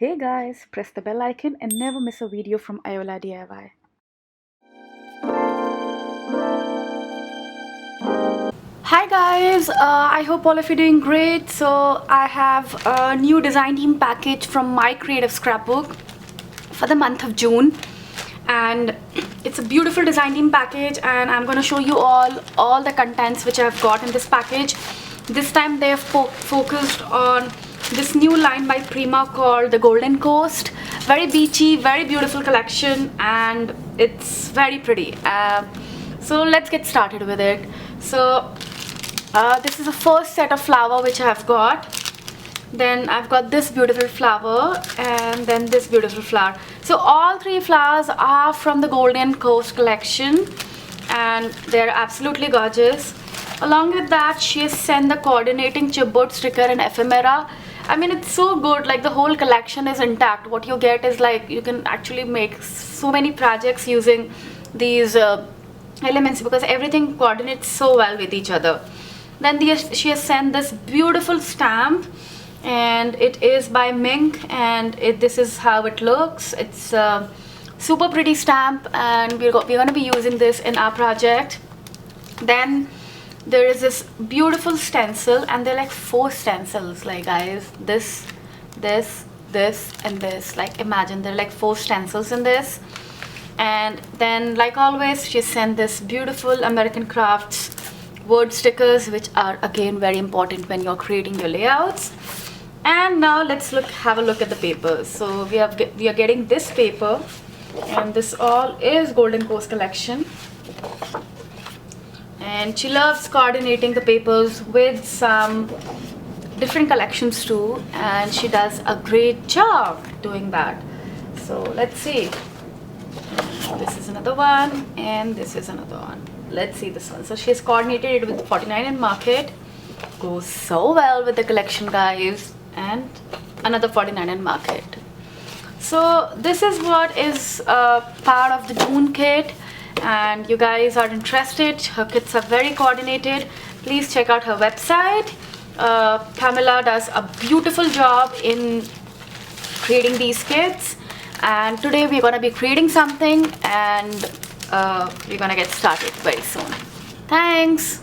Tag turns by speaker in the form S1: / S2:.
S1: Hey guys, press the bell icon and never miss a video from Aola DIY. Hi guys, I hope all of you are doing great. So I have a new design team package from my creative scrapbook for the month of June, and it's a beautiful design team package, and I'm going to show you all the contents which I've got in this package. This time they have focused on this new line by Prima called the Golden Coast. Very beachy, very beautiful collection, and it's very pretty. So let's get started with it. So this is the first set of flower which I've got. Then I've got this beautiful flower, and then this beautiful flower. So all three flowers are from the Golden Coast collection, and they're absolutely gorgeous. Along with that, she has sent the coordinating chipboard sticker and ephemera. I mean, it's so good, like the whole collection is intact. What you get is like you can actually make so many projects using these elements, because everything coordinates so well with each other. Then she has sent this beautiful stamp, and it is by Mink, and this is how it looks. It's a super pretty stamp, and we're going to be using this in our project. Then there is this beautiful stencil, and they're like 4 stencils, like guys, this, and this. Like imagine there are like 4 stencils in this. And then like always, she sent this beautiful American Crafts word stickers, which are again very important when you're creating your layouts. And now let's have a look at the papers. So we are getting this paper, and this all is Golden Coast collection. And she loves coordinating the papers with some different collections too, and she does a great job doing that. So let's see. This is another one, and this is another one. Let's see this one. So she has coordinated it with 49 and Market. Goes so well with the collection, guys. And another 49 and Market. So this is what is part of the June kit, and you guys are interested. Her kits are very coordinated. Please check out her website. Pamela does a beautiful job in creating these kits, and today we're going to be creating something, and we're going to get started very soon. Thanks.